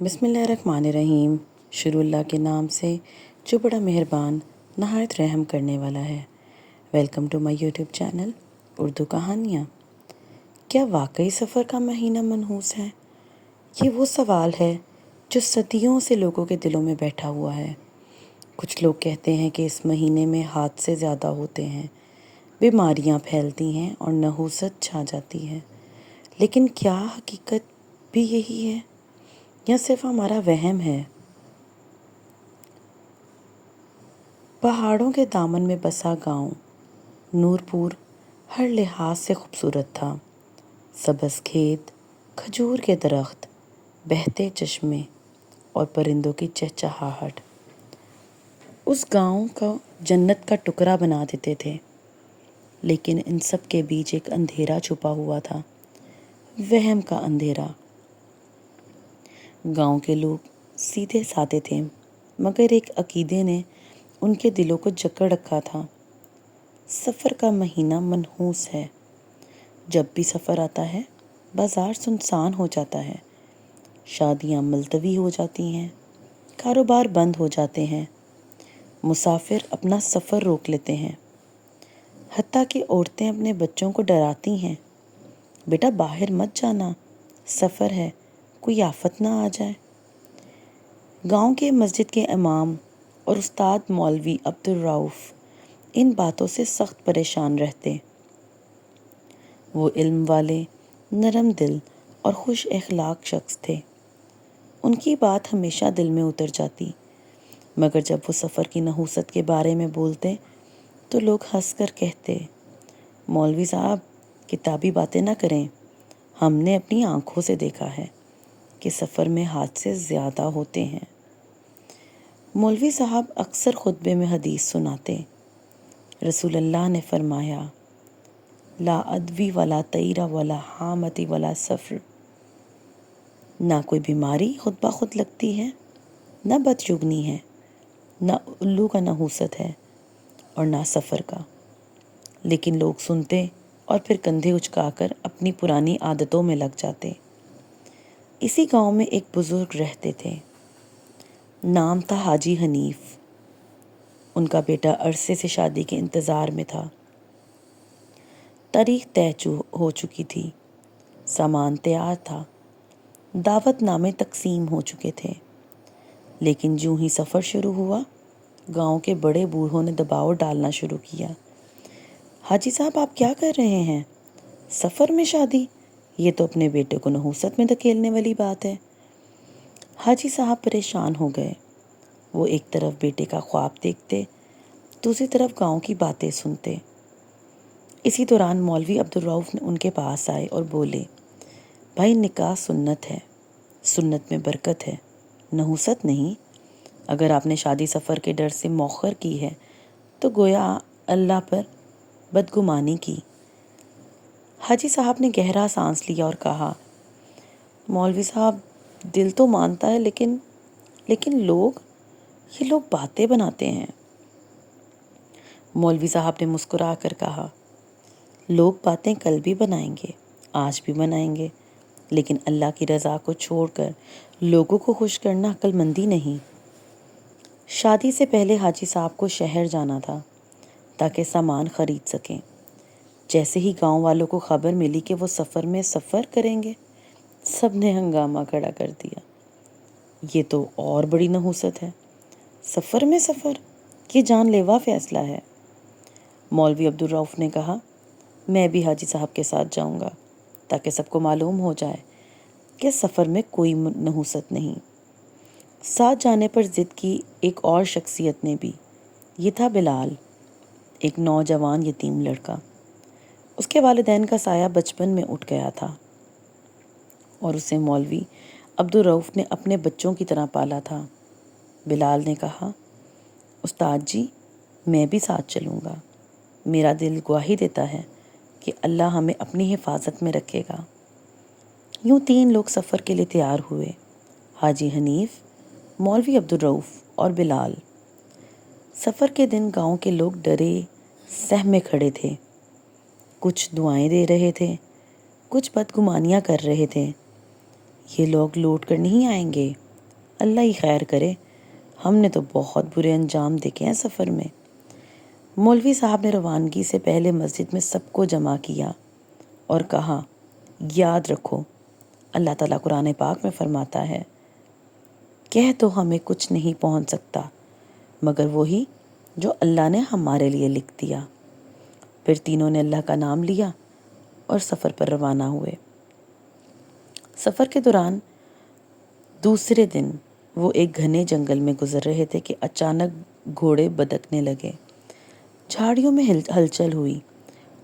بسم اللہ الرحمن الرحیم۔ شروع اللہ کے نام سے جو بڑا مہربان نہایت رحم کرنے والا ہے۔ Welcome to my YouTube channel Urdu کہانیاں۔ کیا واقعی سفر کا مہینہ منحوس ہے؟ یہ وہ سوال ہے جو صدیوں سے لوگوں کے دلوں میں بیٹھا ہوا ہے۔ کچھ لوگ کہتے ہیں کہ اس مہینے میں حادثے زیادہ ہوتے ہیں، بیماریاں پھیلتی ہیں اور نحوست چھا جاتی ہے۔ لیکن کیا حقیقت بھی یہی ہے یا صرف ہمارا وہم ہے؟ پہاڑوں کے دامن میں بسا گاؤں نور پور ہر لحاظ سے خوبصورت تھا۔ سبز کھیت، کھجور کے درخت، بہتے چشمے اور پرندوں کی چہچہاہٹ اس گاؤں کو جنت کا ٹکڑا بنا دیتے تھے۔ لیکن ان سب کے بیچ ایک اندھیرا چھپا ہوا تھا، وہم کا اندھیرا۔ گاؤں کے لوگ سیدھے سادے تھے، مگر ایک عقیدے نے ان کے دلوں کو جکڑ رکھا تھا۔ سفر کا مہینہ منحوس ہے۔ جب بھی سفر آتا ہے، بازار سنسان ہو جاتا ہے، شادیاں ملتوی ہو جاتی ہیں، کاروبار بند ہو جاتے ہیں، مسافر اپنا سفر روک لیتے ہیں، حتیٰ کہ عورتیں اپنے بچوں کو ڈراتی ہیں، بیٹا باہر مت جانا، سفر ہے، کوئی آفت نہ آ جائے۔ گاؤں کے مسجد کے امام اور استاد مولوی عبدالرؤف ان باتوں سے سخت پریشان رہتے۔ وہ علم والے، نرم دل اور خوش اخلاق شخص تھے۔ ان کی بات ہمیشہ دل میں اتر جاتی، مگر جب وہ سفر کی نحوست کے بارے میں بولتے تو لوگ ہنس کر کہتے، مولوی صاحب کتابی باتیں نہ کریں، ہم نے اپنی آنکھوں سے دیکھا ہے کہ سفر میں حادثے زیادہ ہوتے ہیں۔ مولوی صاحب اکثر خطبے میں حدیث سناتے۔ رسول اللہ نے فرمایا، لا ادوی ولا طیر ولا حامتی ولا سفر۔ نہ کوئی بیماری خود بخود لگتی ہے، نہ بدشگنی ہے، نہ الو کا نحوست ہے اور نہ سفر کا۔ لیکن لوگ سنتے اور پھر کندھے اچکا کر اپنی پرانی عادتوں میں لگ جاتے۔ اسی گاؤں میں ایک بزرگ رہتے تھے، نام تھا حاجی حنیف۔ ان کا بیٹا عرصے سے شادی کے انتظار میں تھا۔ تاریخ طے ہو چکی تھی، سامان تیار تھا، دعوت نامے تقسیم ہو چکے تھے۔ لیکن جوں ہی سفر شروع ہوا، گاؤں کے بڑے بوڑھوں نے دباؤ ڈالنا شروع کیا۔ حاجی صاحب آپ کیا کر رہے ہیں؟ سفر میں شادی؟ یہ تو اپنے بیٹے کو نحوست میں دھکیلنے والی بات ہے۔ حاجی صاحب پریشان ہو گئے۔ وہ ایک طرف بیٹے کا خواب دیکھتے، دوسری طرف گاؤں کی باتیں سنتے۔ اسی دوران مولوی عبدالرؤف نے ان کے پاس آئے اور بولے، بھائی نکاح سنت ہے، سنت میں برکت ہے، نحوست نہیں۔ اگر آپ نے شادی سفر کے ڈر سے مؤخر کی ہے تو گویا اللہ پر بدگمانی کی۔ حاجی صاحب نے گہرا سانس لیا اور کہا، مولوی صاحب دل تو مانتا ہے لیکن یہ لوگ باتیں بناتے ہیں۔ مولوی صاحب نے مسکرا کر کہا، لوگ باتیں کل بھی بنائیں گے، آج بھی بنائیں گے، لیکن اللہ کی رضا کو چھوڑ کر لوگوں کو خوش کرنا عقل مندی نہیں۔ شادی سے پہلے حاجی صاحب کو شہر جانا تھا تاکہ سامان خرید سکیں۔ جیسے ہی گاؤں والوں کو خبر ملی کہ وہ سفر میں سفر کریں گے، سب نے ہنگامہ کھڑا کر دیا۔ یہ تو اور بڑی نحوست ہے، سفر میں سفر، یہ جان لیوا فیصلہ ہے۔ مولوی عبدالرؤف نے کہا، میں بھی حاجی صاحب کے ساتھ جاؤں گا تاکہ سب کو معلوم ہو جائے کہ سفر میں کوئی نحوست نہیں۔ ساتھ جانے پر ضد کی ایک اور شخصیت نے بھی، یہ تھا بلال، ایک نوجوان یتیم لڑکا۔ اس کے والدین کا سایہ بچپن میں اٹھ گیا تھا اور اسے مولوی عبدالرؤف نے اپنے بچوں کی طرح پالا تھا۔ بلال نے کہا، استاد جی میں بھی ساتھ چلوں گا، میرا دل گواہی دیتا ہے کہ اللہ ہمیں اپنی حفاظت میں رکھے گا۔ یوں 3 لوگ سفر کے لیے تیار ہوئے، حاجی حنیف، مولوی عبدالرؤف اور بلال۔ سفر کے دن گاؤں کے لوگ ڈرے سہمے کھڑے تھے، کچھ دعائیں دے رہے تھے، کچھ بدگمانیاں کر رہے تھے۔ یہ لوگ لوٹ کر نہیں آئیں گے، اللہ ہی خیر کرے، ہم نے تو بہت برے انجام دیکھے ہیں سفر میں۔ مولوی صاحب نے روانگی سے پہلے مسجد میں سب کو جمع کیا اور کہا، یاد رکھو، اللہ تعالیٰ قرآن پاک میں فرماتا ہے، کہہ تو ہمیں کچھ نہیں پہنچ سکتا مگر وہی جو اللہ نے ہمارے لیے لکھ دیا۔ پھر تینوں نے اللہ کا نام لیا اور سفر پر روانہ ہوئے۔ سفر کے دوران دوسرے دن وہ ایک گھنے جنگل میں گزر رہے تھے کہ اچانک گھوڑے بدکنے لگے، جھاڑیوں میں ہلچل ہوئی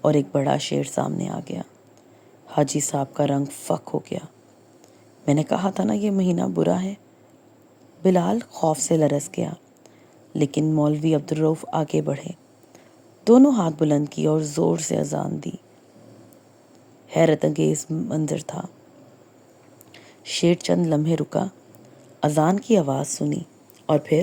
اور ایک بڑا شیر سامنے آ گیا۔ حاجی صاحب کا رنگ فک ہو گیا۔ میں نے کہا تھا نا یہ مہینہ برا ہے۔ بلال خوف سے لرز گیا، لیکن مولوی عبدالرؤف آگے بڑھے، دونوں ہاتھ بلند کیے اور زور سے اذان دی۔ حیرت انگیز منظر تھا۔ شیر چند لمحے رکا، اذان کی آواز سنی اور پھر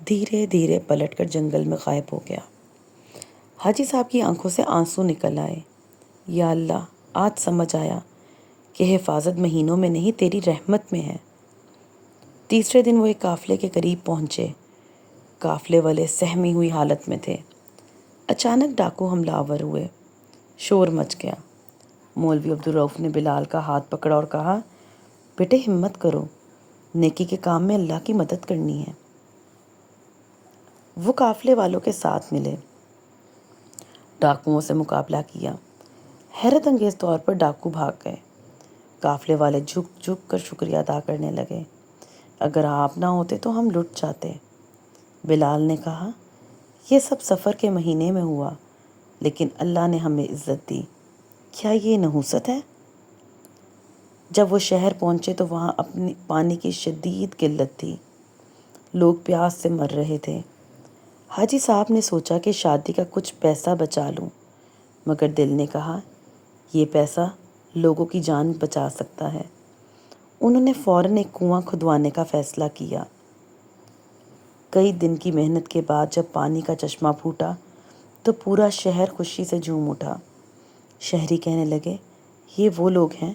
دھیرے دھیرے پلٹ کر جنگل میں غائب ہو گیا۔ حاجی صاحب کی آنکھوں سے آنسو نکل آئے۔ یا اللہ، آج سمجھ آیا کہ حفاظت مہینوں میں نہیں تیری رحمت میں ہے۔ تیسرے دن وہ ایک قافلے کے قریب پہنچے۔ قافلے والے سہمی ہوئی حالت میں تھے۔ اچانک ڈاکو حملہ آور ہوئے، شور مچ گیا۔ مولوی عبدالرؤف نے بلال کا ہاتھ پکڑا اور کہا، بیٹے ہمت کرو، نیکی کے کام میں اللہ کی مدد کرنی ہے۔ وہ قافلے والوں کے ساتھ ملے، ڈاکوؤں سے مقابلہ کیا۔ حیرت انگیز طور پر ڈاکو بھاگ گئے۔ قافلے والے جھک جھک کر شکریہ ادا کرنے لگے، اگر آپ نہ ہوتے تو ہم لٹ جاتے۔ بلال نے کہا، یہ سب سفر کے مہینے میں ہوا، لیکن اللہ نے ہمیں عزت دی، کیا یہ نحوست ہے؟ جب وہ شہر پہنچے تو وہاں اپنی پانی کی شدید قلت تھی، لوگ پیاس سے مر رہے تھے۔ حاجی صاحب نے سوچا کہ شادی کا کچھ پیسہ بچا لوں، مگر دل نے کہا، یہ پیسہ لوگوں کی جان بچا سکتا ہے۔ انہوں نے فوراً ایک کنواں کھدوانے کا فیصلہ کیا۔ کئی دن کی محنت کے بعد جب پانی کا چشمہ پھوٹا تو پورا شہر خوشی سے جھوم اٹھا۔ شہری کہنے لگے، یہ وہ لوگ ہیں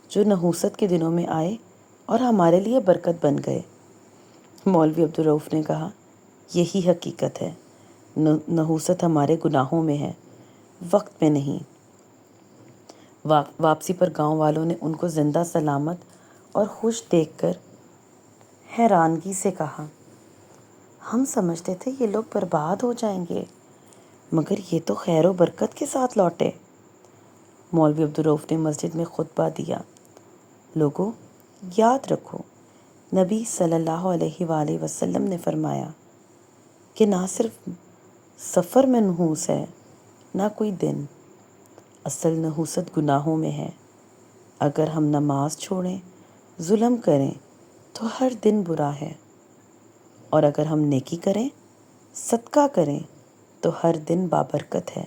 جو نحوست کے دنوں میں آئے اور ہمارے لیے برکت بن گئے۔ مولوی عبدالرؤف نے کہا، یہی حقیقت ہے، نحوست ہمارے گناہوں میں ہے، وقت میں نہیں۔ واپسی پر گاؤں والوں نے ان کو زندہ سلامت اور خوش دیکھ کر حیرانگی سے کہا، ہم سمجھتے تھے یہ لوگ برباد ہو جائیں گے، مگر یہ تو خیر و برکت کے ساتھ لوٹے۔ مولوی عبدالرؤف نے مسجد میں خطبہ دیا، لوگوں یاد رکھو، نبی صلی اللہ علیہ وآلہ وسلم نے فرمایا کہ نہ صرف سفر میں نحوس ہے، نہ کوئی دن، اصل نحوست گناہوں میں ہے۔ اگر ہم نماز چھوڑیں، ظلم کریں تو ہر دن برا ہے، اور اگر ہم نیکی کریں، صدقہ کریں تو ہر دن بابرکت ہے۔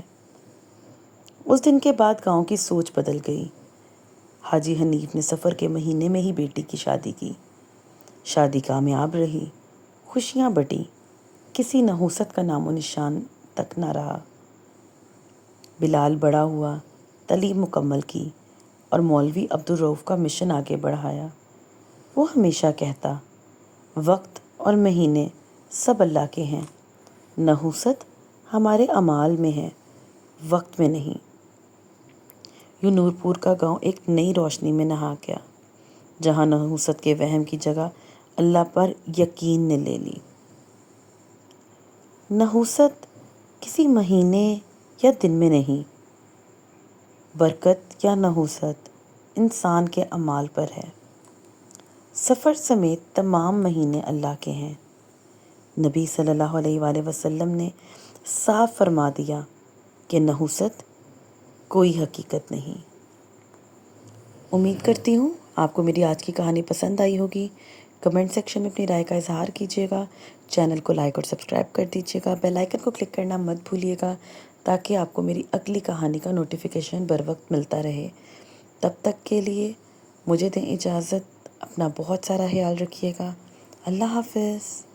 اس دن کے بعد گاؤں کی سوچ بدل گئی۔ حاجی حنیف نے سفر کے مہینے میں ہی بیٹی کی شادی کی۔ شادی کامیاب رہی، خوشیاں بٹیں، کسی نحوست کا نام و نشان تک نہ رہا۔ بلال بڑا ہوا، تعلیم مکمل کی اور مولوی عبدالرؤف کا مشن آگے بڑھایا۔ وہ ہمیشہ کہتا، وقت اور مہینے سب اللہ کے ہیں، نحوست ہمارے اعمال میں ہے، وقت میں نہیں۔ یوں نورپور کا گاؤں ایک نئی روشنی میں نہا گیا، جہاں نحوست کے وہم کی جگہ اللہ پر یقین نے لے لی۔ نحوست کسی مہینے یا دن میں نہیں، برکت یا نحوست انسان کے اعمال پر ہے۔ سفر سمیت تمام مہینے اللہ کے ہیں۔ نبی صلی اللہ علیہ وآلہ وسلم نے صاف فرما دیا کہ نحوست کوئی حقیقت نہیں۔ امید کرتی ہوں آپ کو میری آج کی کہانی پسند آئی ہوگی۔ کمنٹ سیکشن میں اپنی رائے کا اظہار کیجیے گا، چینل کو لائک اور سبسکرائب کر دیجیے گا، بیل آئیکن کو کلک کرنا مت بھولیے گا تاکہ آپ کو میری اگلی کہانی کا نوٹیفیکیشن بر وقت ملتا رہے۔ تب تک کے لیے مجھے دیں اجازت، اپنا بہت سارا خیال رکھیے گا۔ اللہ حافظ۔